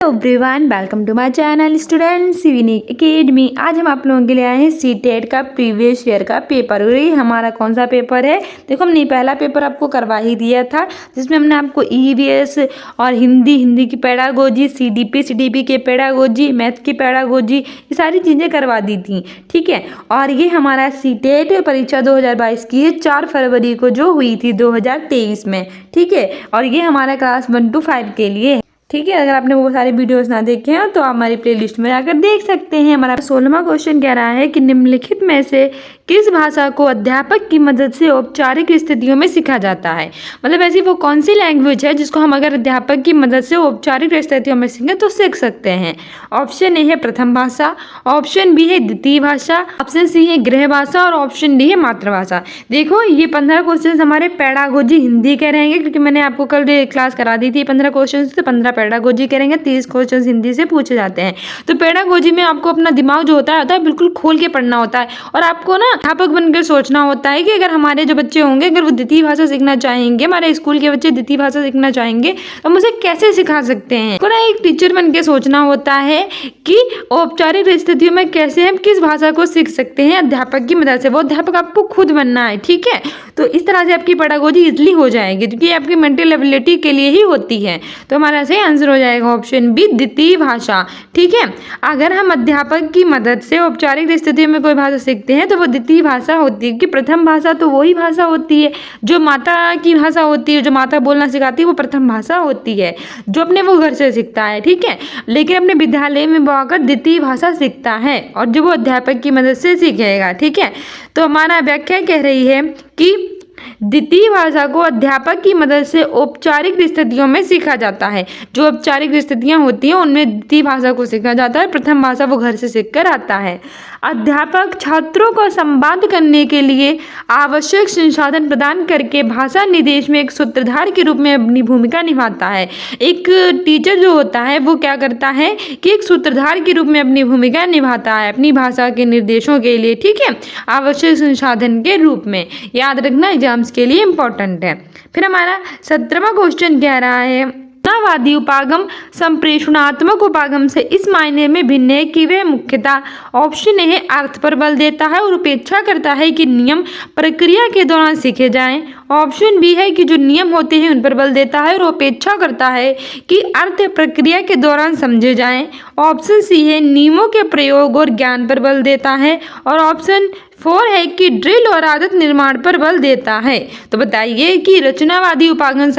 Everyone, welcome to my channel students unique academy. आज हम आप लोगों के लिए आए हैं सीटेट का प्रीवियस ईयर का पेपर। और ये हमारा कौन सा पेपर है? देखो, हमने पहला पेपर आपको करवा ही दिया था, जिसमें हमने आपको ईवीएस और हिंदी की पेडागोजी, सीडीपी के पेडागोजी, मैथ की पेडागोजी, ये सारी चीज़ें करवा दी थी। ठीक है। और ये हमारा सीटेट परीक्षा 2022 की है, 4 फरवरी को जो हुई थी 2023 में। ठीक है। और ये हमारा क्लास 1 to 5 के लिए है। ठीक है। अगर आपने वो सारे वीडियोस ना देखे हैं तो आप हमारी प्लेलिस्ट में जाकर देख सकते हैं। हमारा 16वां क्वेश्चन कह रहा है कि निम्नलिखित में से किस भाषा को अध्यापक की मदद से औपचारिक स्थितियों में सीखा जाता है? मतलब ऐसी वो कौन सी लैंग्वेज है जिसको हम अगर अध्यापक की मदद से औपचारिक स्थितियों में सीखें तो सीख सकते हैं? ऑप्शन ए है प्रथम भाषा, ऑप्शन बी है द्वितीय भाषा, ऑप्शन सी है गृह भाषा और ऑप्शन डी है मातृभाषा। देखो, ये 15 क्वेश्चन हमारे पेडागोजी हिंदी के रहेंगे, क्योंकि मैंने आपको कल क्लास करा दी थी 15 क्वेश्चन से। 15 पेडागोजी करेंगे, 30 क्वेश्चन हिंदी से पूछे जाते हैं। तो पेडागोजी में आपको अपना दिमाग जो होता है बिल्कुल खोल के पढ़ना होता है, और आपको ना अध्यापक बनकर सोचना होता है कि अगर हमारे जो बच्चे होंगे, अगर वो द्वितीय भाषा सीखना चाहेंगे, हमारे स्कूल के बच्चे द्वितीय भाषा सीखना चाहेंगे, तो हम उसे कैसे सिखा सकते हैं। तो ना एक टीचर बन के सोचना होता है कि औपचारिक स्थितियों में कैसे हम किस भाषा को सीख सकते हैं अध्यापक की मदद से। वो अध्यापक आपको खुद बनना है। ठीक है। तो इस तरह से आपकी पेडागोजी इजली हो जाएगी, क्योंकि ये आपकी मेंटल एबिलिटी के लिए ही होती है। तो हमारा सही आंसर हो जाएगा ऑप्शन बी, द्वितीय भाषा। ठीक है। अगर हम अध्यापक की मदद से औपचारिक स्थितियों में कोई भाषा सीखते हैं तो वो द्वितीय भाषा होती है, कि प्रथम भाषा तो वही भाषा होती है जो माता की भाषा होती है, जो माता बोलना सिखाती है, वो प्रथम भाषा होती है, जो अपने वो घर से सीखता है। ठीक है। लेकिन अपने विद्यालय में वो आकर द्वितीय भाषा सीखता है, और जो वो अध्यापक की मदद से सीखेगा। ठीक है। तो हमारा व्याख्या कह रही है कि द्वितीय भाषा को अध्यापक की मदद से औपचारिक स्थितियों में सीखा जाता है। जो औपचारिक स्थितियां होती हैं उनमें द्वितीय भाषा को सीखा जाता है, प्रथम भाषा वो घर से सीखकर आता है। अध्यापक छात्रों को संवाद करने के लिए आवश्यक संसाधन प्रदान करके भाषा निर्देश में एक सूत्रधार के रूप में अपनी भूमिका निभाता है। एक टीचर जो होता है वो क्या करता है कि एक सूत्रधार के रूप में अपनी भूमिका निभाता है अपनी भाषा के निर्देशों के लिए। ठीक है। आवश्यक संसाधन के रूप में, याद रखना, एग्जाम्स के लिए इंपॉर्टेंट है। फिर हमारा 17वां क्वेश्चन कह रहा है, रचनावादी उपागम संप्रेषणात्मक उपागम से इस मायने में भिन्न है कि वह मुख्यतः ऑप्शन ए है अर्थ पर बल देता है और उपेक्षा करता है कि नियम प्रक्रिया के दौरान सीखे जाएं। ऑप्शन बी है कि जो नियम होते हैं उन पर बल देता है और उपेक्षा करता है कि अर्थ प्रक्रिया के दौरान समझे जाएं। ऑप्शन सी है नियमों के प्रयोग और ज्ञान पर बल देता है, और ऑप्शन 4 है कि ड्रिल और आदत निर्माण पर बल देता है। तो बताइए कि रचनावादी उपागम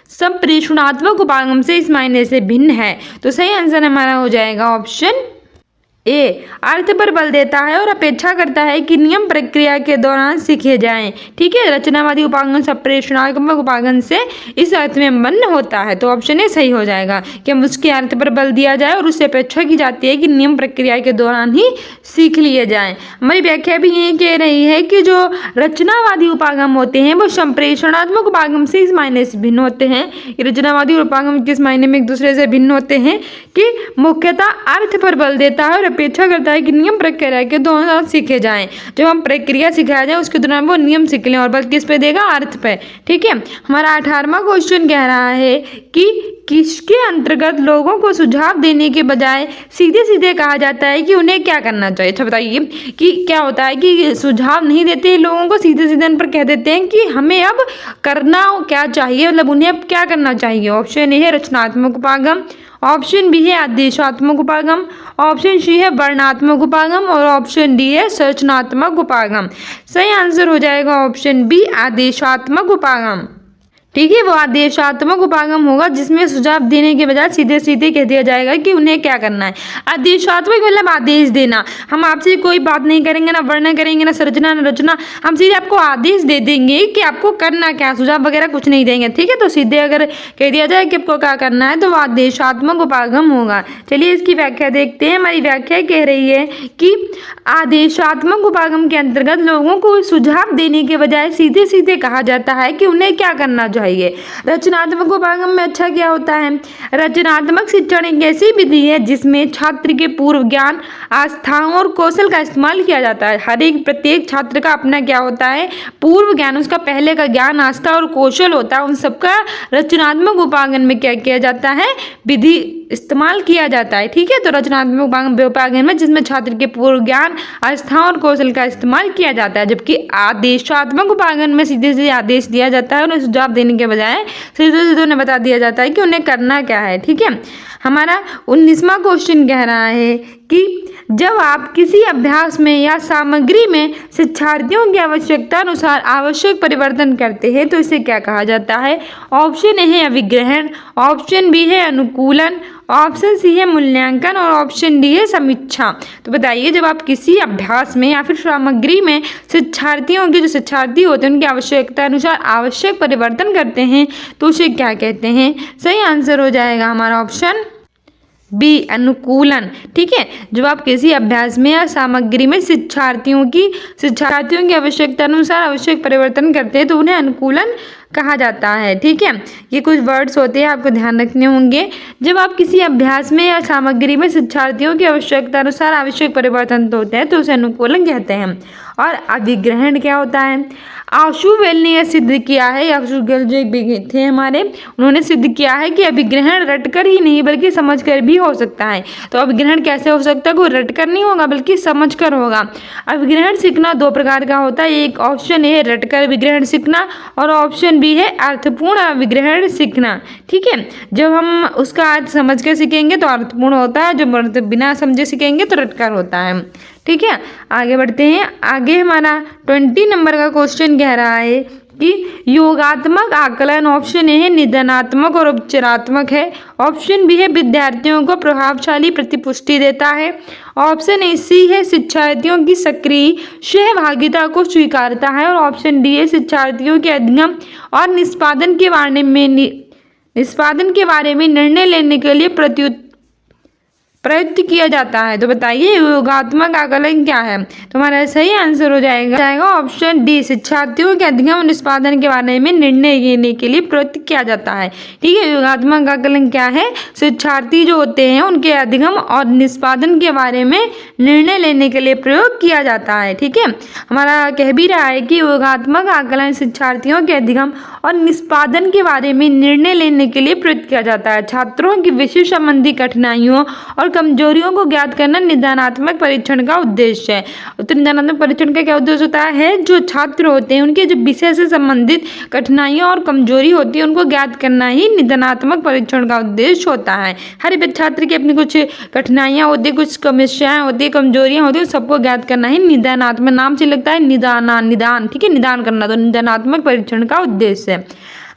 संप्रेषणात्मक उपागम से इस मायने से भिन्न है। तो सही आंसर हमारा हो जाएगा ऑप्शन ए, अर्थ पर बल देता है और अपेक्षा करता है कि नियम प्रक्रिया के दौरान सीखे जाएं। ठीक है। रचनावादी उपागम संप्रेषणात्मक उपागम से इस अर्थ में भिन्न होता है। तो ऑप्शन ए सही हो जाएगा कि हम उसके अर्थ पर बल दिया जाए और उससे अपेक्षा की जाती है कि नियम प्रक्रिया के दौरान ही सीख लिए जाएं। हमारी व्याख्या भी ये कह रही है कि जो रचनावादी उपागम होते हैं वो संप्रेषणात्मक उपागम से इस मायने से भिन्न होते हैं। रचनावादी और उपागम किस मायने में एक दूसरे से भिन्न होते हैं कि मुख्यतः अर्थ पर बल देता है और अपेक्षा करता है कि नियम प्रक्रिया के दौरान सीखे जाएं। जब हम प्रक्रिया सिखाया जाए उसके दौरान वो नियम सीख लें, और बल किस पे देगा? अर्थ पे। ठीक है। हमारा 18वां क्वेश्चन कह रहा है कि किसके अंतर्गत लोगों को सुझाव देने के बजाय सीधे सीधे कहा जाता है कि उन्हें क्या करना चाहिए। अच्छा बताइए कि क्या होता है कि सुझाव नहीं देते लोगों को, सीधे सीधे उन पर कह देते हैं कि हमें अब करना क्या चाहिए, मतलब उन्हें अब क्या करना चाहिए। ऑप्शन ए है रचनात्मक उपागम, ऑप्शन बी है आदेशात्मक उपागम, ऑप्शन सी है वर्णात्मक उपागम, और ऑप्शन डी है संरचनात्मक उपागम। सही आंसर हो जाएगा ऑप्शन बी, आदेशात्मक उपागम। ठीक है। वो आदेशात्मक उपागम होगा जिसमें सुझाव देने के बजाय सीधे सीधे कह दिया जाएगा कि उन्हें क्या करना है। आदेशात्मक मतलब आदेश देना। हम आपसे कोई बात नहीं करेंगे, ना वर्णन करेंगे, ना सर्जना, ना रचना, हम सीधे आपको आदेश दे देंगे कि आपको करना क्या, सुझाव वगैरह कुछ नहीं देंगे। ठीक है। तो सीधे अगर कह दिया जाए कि आपको क्या करना है तो वो आदेशात्मक उपागम होगा। चलिए इसकी व्याख्या देखते हैं। हमारी व्याख्या कह रही है कि आदेशात्मक उपागम के अंतर्गत लोगों को सुझाव देने के बजाय सीधे सीधे कहा जाता है कि उन्हें क्या करना चाहिए। रचनात्मक उपागम में अच्छा क्या होता है? रचनात्मक शिक्षण एक ऐसी विधि है जिसमें छात्र के पूर्व ज्ञान, आस्थाओं और कौशल का इस्तेमाल किया जाता है। हर एक प्रत्येक छात्र का अपना क्या होता है? पूर्व ज्ञान, उसका पहले का ज्ञान, आस्था और कौशल होता है। उन सबका रचनात्मक उपागम में क्या किया जाता है? विधि इस्तेमाल किया जाता है। ठीक है, तो रचनात्मक व्यापारण में जिसमें छात्र के पूर्व ज्ञान, आस्था और कौशल का इस्तेमाल किया जाता है, जबकि आदेशात्मक उपागम में सीधे सीधे आदेश दिया जाता है, उन्हें सुझाव देने के बजाय सीधे सीधे उन्हें बता दिया जाता है कि उन्हें करना क्या है। ठीक है, हमारा 19वां क्वेश्चन कह रहा है कि जब आप किसी अभ्यास में या सामग्री में शिक्षार्थियों की आवश्यकता अनुसार आवश्यक परिवर्तन करते हैं तो इसे क्या कहा जाता है। ऑप्शन ए है अभिग्रहण, ऑप्शन बी है अनुकूलन, ऑप्शन सी है मूल्यांकन और ऑप्शन डी है समीक्षा। तो बताइए, जब आप किसी अभ्यास में या फिर सामग्री में शिक्षार्थियों के जो शिक्षार्थी होते हैं उनकी आवश्यकता अनुसार आवश्यक परिवर्तन करते हैं तो उसे क्या कहते हैं। सही आंसर हो जाएगा हमारा ऑप्शन बी अनुकूलन। ठीक है, जब आप किसी अभ्यास में या सामग्री में शिक्षार्थियों की आवश्यकता अनुसार आवश्यक परिवर्तन करते हैं तो उन्हें अनुकूलन कहा जाता है। ठीक है, ये कुछ वर्ड्स होते हैं, आपको ध्यान रखने होंगे। जब आप किसी अभ्यास में या सामग्री में शिक्षार्थियों की आवश्यकता अनुसार आवश्यक परिवर्तन होते हैं तो उसे अनुकूलन कहते हैं। और अभिग्रहण क्या होता है। आशु बेल ने यह सिद्ध किया है, आशु बेल जो एक थे हमारे, उन्होंने सिद्ध किया है कि अभिग्रहण रटकर ही नहीं बल्कि समझकर भी हो सकता है। तो अभिग्रहण कैसे हो सकता है, कोई रटकर नहीं होगा बल्कि समझकर होगा। अभिग्रहण सीखना दो प्रकार का होता है, एक ऑप्शन ए है रटकर अभिग्रहण सीखना और ऑप्शन बी है अर्थपूर्ण अभिग्रहण सीखना। ठीक है, जब हम उसका अर्थ समझ कर सीखेंगे तो अर्थपूर्ण होता है, जो बिना समझे सीखेंगे तो रटकर होता है। ठीक है, आगे बढ़ते हैं। आगे हमारा 20 नंबर का क्वेश्चन कह रहा है कि योगात्मक आकलन ऑप्शन ए है निदानात्मक और उपचारात्मक है, ऑप्शन बी है विद्यार्थियों को प्रभावशाली प्रतिपुष्टि देता है, ऑप्शन ए सी है शिक्षार्थियों की सक्रिय सहभागिता को स्वीकारता है और ऑप्शन डी है शिक्षार्थियों के अधिगम और निष्पादन के बारे में निर्णय लेने के लिए प्रयुक्त किया जाता है। तो बताइए योगात्मक आकलन क्या है। तो हमारा सही आंसर हो जाएगा ऑप्शन डी शिक्षार्थियों के अधिगम और निष्पादन के बारे में निर्णय लेने के लिए प्रयुक्त किया जाता है। ठीक है, योगात्मक आकलन क्या है, शिक्षार्थी जो होते हैं उनके अधिगम और निष्पादन के बारे में निर्णय लेने के लिए प्रयोग किया जाता है। ठीक है, हमारा कह भी रहा है कि योगात्मक आकलन शिक्षार्थियों के अधिगम और निष्पादन के बारे में निर्णय लेने के लिए प्रयुक्त किया जाता है। छात्रों की विषय संबंधी कठिनाइयों और कमजोरियों को ज्ञात करना निदानात्मक परीक्षण का उद्देश्य है। तो निदानात्मक परीक्षण का क्या उद्देश्य होता है, जो छात्र होते हैं उनके जो विषय से संबंधित कठिनाइयां और कमजोरी होती है उनको ज्ञात करना ही निदानात्मक परीक्षण का उद्देश्य होता है। हर एक छात्र की अपनी कुछ कठिनाइयां होती है, कुछ समस्याएं होती है, कमजोरियां होती है, सबको ज्ञात करना ही निदानात्मक, नाम से लगता है निदान। ठीक है, निदान करना, तो निदानात्मक परीक्षण का उद्देश्य है।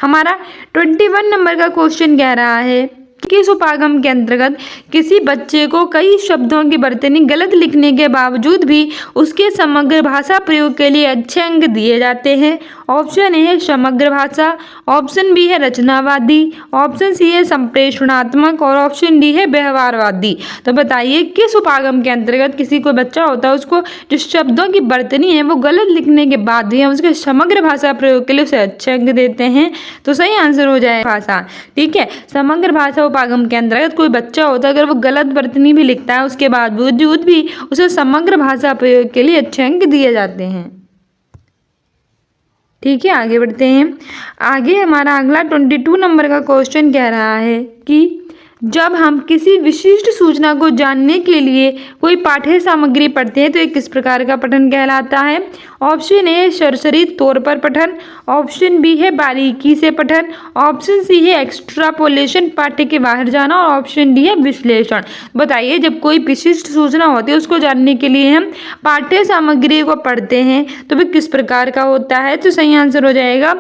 हमारा 21 नंबर का क्वेश्चन कह रहा है किस उपागम के अंतर्गत किसी बच्चे को कई शब्दों की बरतनी गलत लिखने के बावजूद भी उसके समग्र भाषा प्रयोग के लिए अच्छे अंक दिए जाते हैं। ऑप्शन ए है समग्र भाषा, ऑप्शन बी है रचनावादी, ऑप्शन सी है संप्रेषणात्मक और ऑप्शन डी है व्यवहारवादी। तो बताइए किस उपागम के अंतर्गत किसी कोई बच्चा होता है उसको जो शब्दों की बरतनी है वो गलत लिखने के बाद भी हम उसके समग्र भाषा प्रयोग के लिए उसे अच्छे अंक देते हैं। तो सही आंसर हो जाए भाषा। ठीक है, समग्र भाषा उपागम के अंतर्गत कोई बच्चा होता है अगर वो गलत बरतनी भी लिखता है उसके बावजूद भी उसे समग्र भाषा प्रयोग के लिए अच्छे अंक दिए जाते हैं। ठीक है, आगे बढ़ते हैं। आगे हमारा अगला 22 नंबर का क्वेश्चन कह रहा है कि जब हम किसी विशिष्ट सूचना को जानने के लिए कोई पाठ्य सामग्री पढ़ते हैं तो ये किस प्रकार का पठन कहलाता है। ऑप्शन ए सरसरी तौर पर पठन, ऑप्शन बी है बारीकी से पठन, ऑप्शन सी है एक्स्ट्रापोलेशन पाठ्य के बाहर जाना और ऑप्शन डी है विश्लेषण। बताइए जब कोई विशिष्ट सूचना होती है उसको जानने के लिए हम पाठ्य सामग्री को पढ़ते हैं तो वह किस प्रकार का होता है। तो सही आंसर हो जाएगा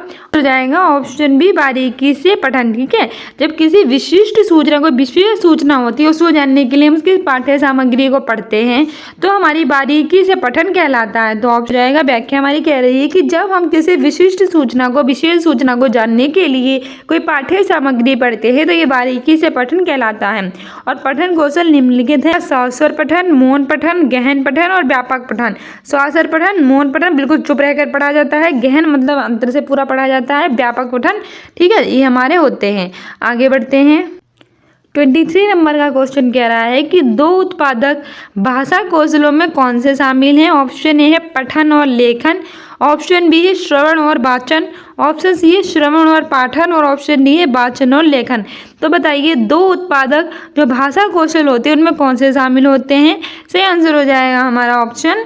ऑप्शन बी बारीकी से पठन। ठीक है, जब किसी विशिष्ट सूचना को विशेष सूचना होती है उसको जानने के लिए हम उसकी पाठ्य सामग्री को पढ़ते हैं तो हमारी बारीकी से पठन कहलाता है। तो ऑप्शन जाएगा व्याख्या हमारी कह रही है कि जब हम किसी विशिष्ट सूचना को विशेष सूचना को जानने के लिए कोई पाठ्य सामग्री पढ़ते हैं तो ये बारीकी से पठन कहलाता है। और पठन कौशल निम्नलिखित है, सस्वर पठन, मौन पठन, गहन पठन और व्यापक पठन। सस्वर पठन, मौन पठन बिल्कुल चुप रहकर पढ़ा जाता है, गहन मतलब अंतर से पूरा पढ़ा जाता है, व्यापक पठन ठीक है ये हमारे होते हैं। आगे बढ़ते हैं। 23 नंबर का क्वेश्चन कह रहा है कि दो उत्पादक भाषा कौशलों में कौन से शामिल हैं। ऑप्शन ए है पठन और लेखन, ऑप्शन बी है श्रवण और वाचन, ऑप्शन सी है श्रवण और पाठन और ऑप्शन डी है वाचन और लेखन। तो बताइए दो उत्पादक जो भाषा कौशल होते हैं उनमें कौन से शामिल होते हैं? सही आंसर हो जाएगा हमारा ऑप्शन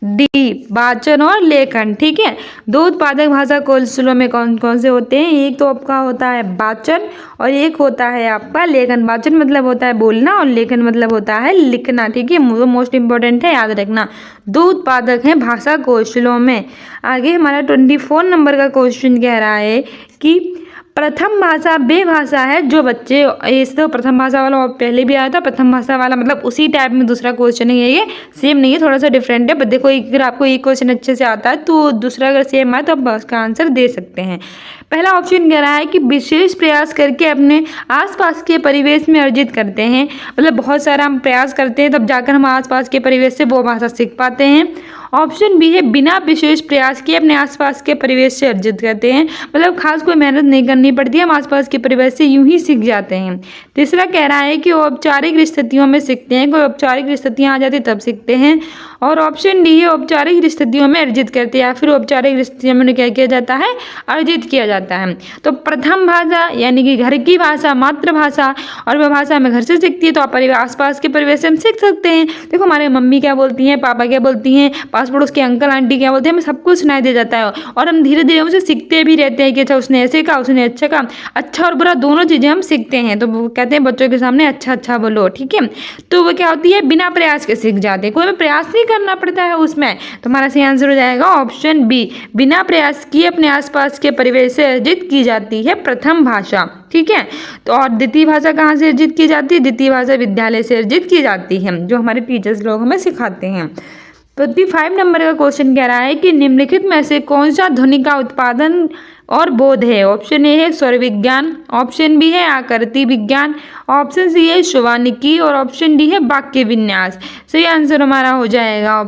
डी, वाचन और लेखन। ठीक है, दो उत्पादक भाषा कौशलों में कौन कौन से होते हैं? एक तो आपका होता है वाचन और एक होता है आपका लेखन। वाचन मतलब होता है बोलना और लेखन मतलब होता है लिखना। ठीक है, वो मोस्ट इंपॉर्टेंट है, याद रखना। दो उत्पादक हैं भाषा कौशलों में। आगे हमारा 24 नंबर का क्वेश्चन कह रहा है कि प्रथम भाषा वे भाषा है जो बच्चे, इस तो प्रथम भाषा वाला पहले भी आया था। प्रथम भाषा वाला मतलब उसी टाइप में दूसरा क्वेश्चन है, ये सेम नहीं है, थोड़ा सा डिफरेंट है। बट देखो अगर आपको एक क्वेश्चन अच्छे से आता है तो दूसरा अगर सेम आए तो आप उसका आंसर दे सकते हैं। पहला ऑप्शन कह रहा है कि विशेष प्रयास करके अपने आसपास के परिवेश में अर्जित करते हैं, मतलब बहुत सारा हम प्रयास करते हैं तब जाकर हम आसपास के परिवेश से वो भाषा सीख पाते हैं। ऑप्शन बी है बिना विशेष प्रयास किए अपने आसपास के परिवेश से अर्जित करते हैं, मतलब खास कोई मेहनत नहीं करनी पड़ती है, हम आसपास के परिवेश से यूं ही सीख जाते हैं। तीसरा कह रहा है कि वो औपचारिक स्थितियों में सीखते हैं, कोई औपचारिक स्थितियाँ आ जाती तब सीखते हैं। और ऑप्शन डी है औपचारिक स्थितियों में अर्जित करते हैं, या फिर औपचारिक स्थितियों में क्या किया जाता है? अर्जित किया जाता है। तो प्रथम भाषा यानी कि घर की भाषा, मातृभाषा, और वह भाषा हमें घर से सीखती है तो आप आसपास के परिवेश से हम सीख सकते हैं। देखो हमारे मम्मी क्या बोलती हैं, पापा क्या बोलती हैं, पास पड़ोस के अंकल आंटी क्या बोलते हैं, हमें सब कुछ सुनाई दे जाता है और हम धीरे धीरे उनसे सीखते भी रहते हैं कि अच्छा उसने ऐसे कहा, उसने अच्छा कहा। अच्छा और बुरा दोनों चीज़ें हम सीखते हैं। तो वो कहते हैं बच्चों के सामने अच्छा अच्छा बोलो। ठीक है, तो वो क्या होती है? बिना प्रयास के सीख जाते हैं, कोई हमें प्रयास नहीं करना पड़ता है उसमें। तो हमारा सही आंसर हो जाएगा ऑप्शन बी, बिना प्रयास किए अपने आसपास के परिवेश से अर्जित की जाती है प्रथम भाषा। ठीक है, तो और द्वितीय भाषा कहाँ से अर्जित की जाती है? द्वितीय भाषा विद्यालय से अर्जित की जाती है, जो हमारे टीचर्स लोग हमें सिखाते हैं। 25 नंबर का क्वेश्चन कह रहा है कि निम्नलिखित में से कौन सा ध्वनि का उत्पादन और बोध है? ऑप्शन ए है स्वर विज्ञान, ऑप्शन बी है आकृति विज्ञान, ऑप्शन सी है शुभानिकी और ऑप्शन डी है वाक्य विन्यास। सही आंसर हमारा हो जाएगा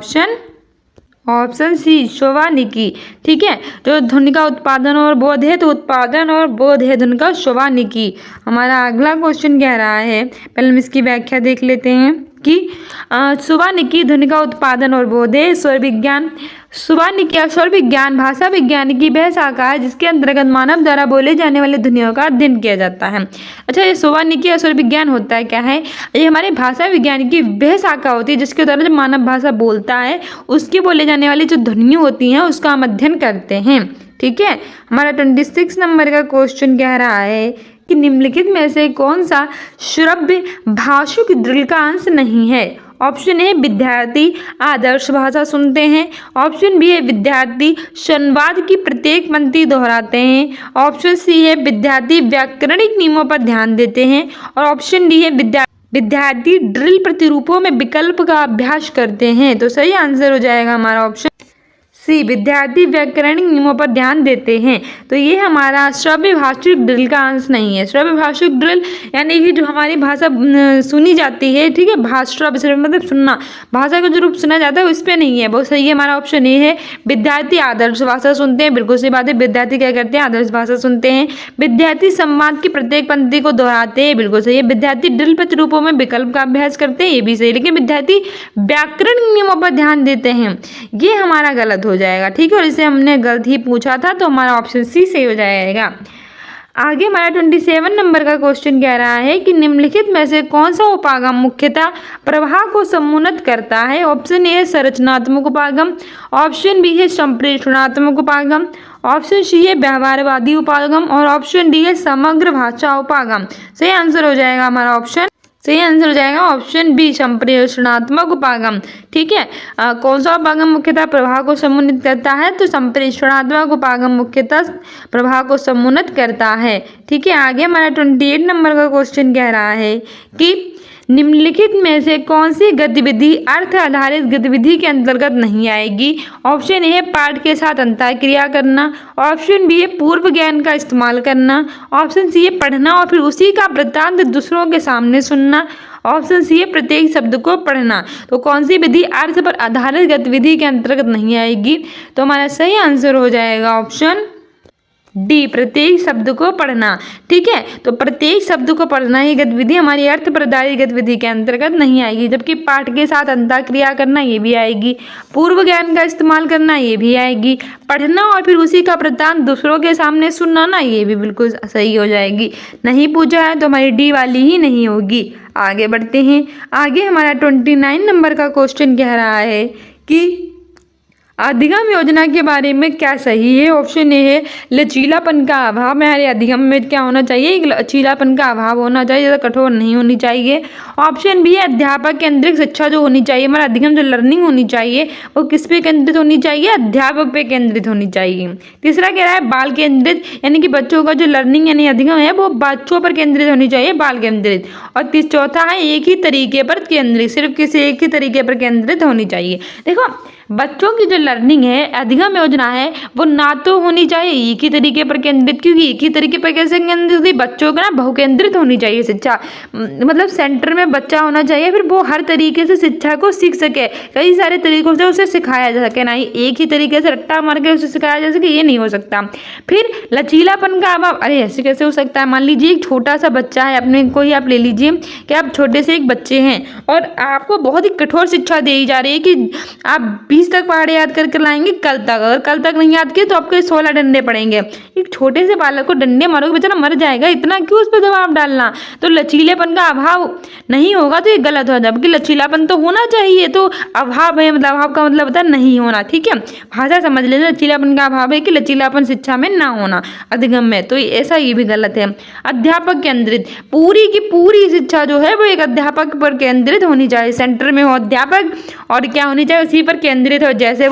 ऑप्शन सी शुभानिकी। ठीक है, जो ध्वनि का उत्पादन और बोध है तो उत्पादन और बोध है ध्वनि का शुभानिकी। हमारा अगला क्वेश्चन कह रहा है, पहले हम इसकी व्याख्या देख लेते हैं कि शुभानिकी ध्वनि का उत्पादन और बोध है। स्वर विज्ञान, शुभानिकी या स्वर विज्ञान भाषा विज्ञान की वह शाखा है जिसके अंतर्गत मानव द्वारा बोले जाने वाले ध्वनियों का अध्ययन किया जाता है। अच्छा, ये शुभानिकी या स्वर विज्ञान होता है क्या है? ये हमारे भाषा विज्ञान की वह शाखा होती है जिसके द्वारा जब मानव भाषा बोलता है उसकी बोले जाने वाली जो ध्वनियाँ होती हैं उसका हम अध्ययन करते हैं। ठीक है, हमारा 26 नंबर का क्वेश्चन कह रहा है कि निम्नलिखित में से कौन सा श्रव्य भाषुक ड्रिल का अंश नहीं है? ऑप्शन ए विद्यार्थी आदर्श भाषा सुनते हैं, ऑप्शन बी है विद्यार्थी संवाद की प्रत्येक पंक्ति दोहराते हैं, ऑप्शन सी है विद्यार्थी व्याकरणिक नियमों पर ध्यान देते हैं और ऑप्शन डी है विद्यार्थी ड्रिल प्रतिरूपों में विकल्प का अभ्यास करते हैं। तो सही आंसर हो जाएगा हमारा ऑप्शन सी, विद्यार्थी व्याकरणिक नियमों पर ध्यान देते हैं। तो ये हमारा श्रव्य भाषिक ड्रिल का अंश नहीं है। श्रव्य भाषिक ड्रिल यानी कि जो हमारी भाषा सुनी जाती है, ठीक है, श्रव्य मतलब सुनना, भाषा का जो रूप सुना जाता है उस पर नहीं है। बहुत सही है, हमारा ऑप्शन ए है विद्यार्थी आदर्श भाषा सुनते हैं। बिल्कुल सही बात है, विद्यार्थी क्या करते हैं? आदर्श भाषा सुनते हैं। विद्यार्थी संवाद की प्रत्येक पंक्ति को दोहराते हैं। बिल्कुल सही है। विद्यार्थी ड्रिल प्रतिरूपों में विकल्प का अभ्यास करते हैं, ये भी सही। लेकिन विद्यार्थी व्याकरण नियमों पर ध्यान देते हैं, ये हमारा गलत हो जाएगा। ठीक है, और इसे हमने गलत ही पूछा था तो हमारा ऑप्शन सी सही हो जाएगा। आगे हमारा 27 नंबर का क्वेश्चन कह रहा है कि निम्नलिखित में से कौन सा उपागम मुख्यतः प्रवाह को समुन्नत करता है? ऑप्शन ए है संरचनात्मक उपागम, ऑप्शन बी है संप्रेषणात्मक उपागम, ऑप्शन सी है व्यवहारवादी उपागम और ऑप्शन डी है समग्र भाषा उपागम। सही आंसर हो जाएगा हमारा ऑप्शन बी संप्रेषणात्मक उपागम। ठीक है, कौन सा उपागम मुख्यतः प्रवाह को समुन्नत करता है? तो संप्रेषणात्मक उपागम मुख्यतः प्रवाह को समुन्नत करता है। ठीक है, आगे हमारा 28 नंबर का क्वेश्चन कह रहा है कि निम्नलिखित में से कौन सी गतिविधि अर्थ आधारित गतिविधि के अंतर्गत नहीं आएगी? ऑप्शन ए है पाठ के साथ अंतःक्रिया करना, ऑप्शन बी है पूर्व ज्ञान का इस्तेमाल करना, ऑप्शन सी है पढ़ना और फिर उसी का वृत्तांत दूसरों के सामने सुनना, ऑप्शन सी है प्रत्येक शब्द को पढ़ना। तो कौन सी विधि अर्थ पर आधारित गतिविधि के अंतर्गत नहीं आएगी? तो हमारा सही आंसर हो जाएगा डी प्रत्येक शब्द को पढ़ना। ठीक है, तो प्रत्येक शब्द को पढ़ना ही गतिविधि हमारी अर्थ प्रदायी गतिविधि के अंतर्गत नहीं आएगी, जबकि पाठ के साथ अंतःक्रिया करना ये भी आएगी, पूर्व ज्ञान का इस्तेमाल करना ये भी आएगी, पढ़ना और फिर उसी का प्रदान दूसरों के सामने सुनाना ये भी बिल्कुल सही हो जाएगी। नहीं पूछा है तो हमारी डी वाली ही नहीं होगी। आगे बढ़ते हैं। आगे हमारा 29 नंबर का क्वेश्चन कह रहा है कि अधिगम योजना के बारे में क्या सही है। ऑप्शन ए है लचीलापन का अभाव। हमारे अधिगम में क्या होना चाहिए, एक लचीलापन का अभाव होना चाहिए, ज़्यादा कठोर नहीं होनी चाहिए। ऑप्शन बी है अध्यापक केंद्रित शिक्षा जो होनी चाहिए, हमारा अधिगम जो लर्निंग होनी चाहिए वो किस पे केंद्रित होनी चाहिए, अध्यापक पे केंद्रित होनी चाहिए। तीसरा कह रहा है बाल केंद्रित, यानी कि बच्चों का जो लर्निंग यानी अधिगम है वो बच्चों पर केंद्रित होनी चाहिए, बाल केंद्रित। और चौथा है एक ही तरीके पर केंद्रित, सिर्फ किसी एक ही तरीके पर केंद्रित होनी चाहिए। देखो बच्चों की जो लर्निंग है, अधिगम योजना है, वो ना तो होनी चाहिए एक ही तरीके पर केंद्रित, क्योंकि एक ही तरीके पर कैसे केंद्रित होती, बच्चों का ना बहुकेंद्रित होनी चाहिए शिक्षा, मतलब सेंटर में बच्चा होना चाहिए, फिर वो हर तरीके से शिक्षा को सीख सके, कई सारे तरीकों से उसे सिखाया जा सके, ना ही एक ही तरीके से रट्टा मार के उसे सिखाया जा सके, ये नहीं हो सकता। फिर लचीलापन का अभाव, अरे ऐसे कैसे हो सकता है। मान लीजिए एक छोटा सा बच्चा है, अपने कोई आप ले लीजिए कि आप छोटे से एक बच्चे हैं और आपको बहुत ही कठोर शिक्षा दी जा रही है कि आप 20 तक पहाड़े याद करके लाएंगे कल तक, अगर कल तक नहीं याद किए तो आपके 16 डंडे पड़ेंगे। एक छोटे से बालक को डंडे मारोगे बेचारा मर जाएगा, इतना क्यों उस पर दबाव डालना। तो लचीलेपन का अभाव नहीं होगा तो ये गलत हो जाएगा, लचीलापन तो होना चाहिए, तो अभाव है मतलब अभाव का मतलब होता है नहीं होना। ठीक है, भाषा समझ लेना, लचीलापन का अभाव है कि लचीलापन शिक्षा में ना होना अधिगम में, तो ऐसा ये भी गलत है। अध्यापक केंद्रित, पूरी की पूरी शिक्षा जो है वो एक अध्यापक पर केंद्रित होनी चाहिए, सेंटर में हो अध्यापक और क्या होनी चाहिए उसी पर केंद्रित हो,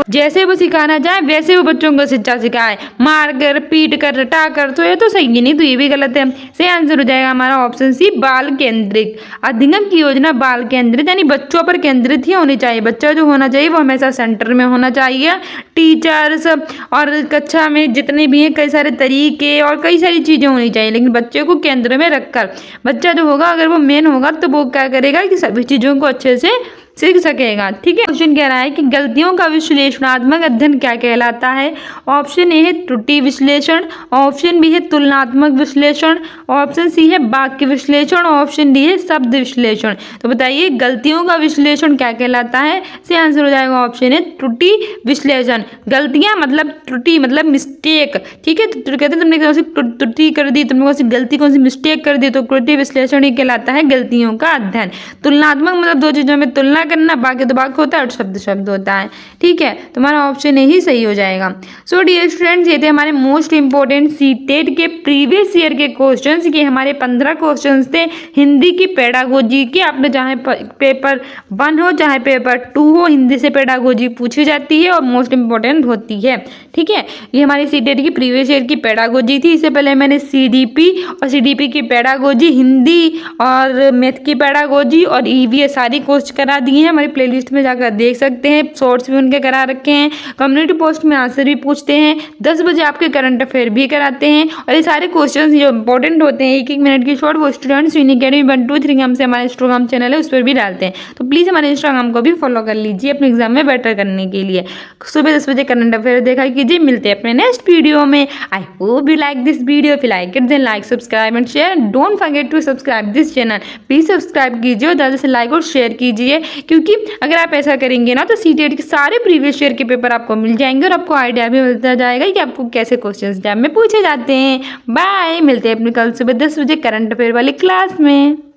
जैसे वो सिखाना चाहे वैसे वो बच्चों को शिक्षा सिखाए, मार कर पीट कर रटा कर, तो ये तो सही नहीं, तो ये भी गलत है। सही आंसर हो जाएगा हमारा ऑप्शन सी बाल केंद्रित। अधिगम की योजना बाल केंद्रित यानी बच्चों पर केंद्रित ही होनी चाहिए, बच्चा जो होना चाहिए वो हमेशा सेंटर में होना चाहिए। टीचर्स और कक्षा में जितने भी हैं कई सारे तरीके और कई सारी चीज़ें होनी चाहिए, लेकिन बच्चे को केंद्र में रखकर बच्चा जो होगा अगर वो मेन होगा तो वो क्या करेगा कि सभी चीज़ों को अच्छे से सीख सकेगा। ठीक है, क्वेश्चन कह रहा है कि गलतियों का विश्लेषणात्मक अध्ययन क्या कहलाता है। ऑप्शन ए है त्रुटि विश्लेषण, ऑप्शन बी है तुलनात्मक विश्लेषण, ऑप्शन सी है वाक्य विश्लेषण, ऑप्शन डी है शब्द विश्लेषण। तो बताइए गलतियों का विश्लेषण क्या कहलाता है। इससे आंसर हो जाएगा ऑप्शन है त्रुटि विश्लेषण। गलतियां मतलब त्रुटि मतलब मिस्टेक। ठीक है, तो कहते हैं तुमने कौन सी त्रुटि कर दी, तुमने कौन सी गलती कौन सी मिस्टेक कर दी, तो त्रुटि विश्लेषण ही कहलाता है गलतियों का अध्ययन। तुलनात्मक मतलब दो चीजों में तुलना करना, बाकी तो वाक्य होता है और शब्द शब्द होता है। ठीक है, तुम्हारा ऑप्शन ही सही हो जाएगा। सो डियर स्टूडेंट्स, ये थे हमारे मोस्ट इंपोर्टेंट सीटेट के प्रीवियस ईयर के क्वेश्चंस। के हमारे 15 क्वेश्चंस थे हिंदी की पेडागोजी के। आपने चाहे पेपर 1 हो चाहे पेपर 2 हो, हिंदी से पेडागोजी पूछी जाती है और मोस्ट इंपोर्टेंट होती है। ठीक है, ये हमारी सीटेट की प्रीवियस ईयर की पेडागोजी थी। इससे पहले मैंने सीडीपी और सीडीपी की पेडागोजी, हिंदी और मैथ की पेडागोजी और ईवीएस सारी कोर्स करा दिए हैं। हमारी प्लेलिस्ट में जाकर देख सकते हैं, शॉर्ट्स भी उनके करा रखे हैं। कम्युनिटी पोस्ट में आंसर भी पूछते हैं, 10 बजे आपके करंट अफेयर भी कराते हैं और ये सारे क्वेश्चंस जो इंपॉर्टेंट होते हैं 1-1 मिनट की शॉर्ट वो स्टूडेंट्स विन अकेडमी 1 2 3 नाम से हमारा इंस्टाग्राम चैनल है उस पर भी डालते हैं। तो प्लीज़ हमारे इंस्टाग्राम को भी फॉलो कर लीजिए अपने एग्जाम में बेटर करने के लिए। सुबह 10 बजे करंट अफेयर देखा कीजिए। मिलते हैं अपने नेक्स्ट वीडियो में। I hope you like this video. If you like it then like, subscribe and share. Don't forget to subscribe this channel. Please subscribe कीजिए और ज़्यादा से लाइक और शेयर कीजिए, क्योंकि अगर आप ऐसा करेंगे ना तो सीटेट के सारे प्रीवियस ईयर के पेपर आपको मिल जाएंगे और आपको आइडिया भी मिलता जाएगा कि आपको कैसे क्वेश्चंस एग्जाम में पूछे जाते हैं। बाय, मिलते हैं अपने कल सुबह 10 बजे करंट अफेयर वाली क्लास में।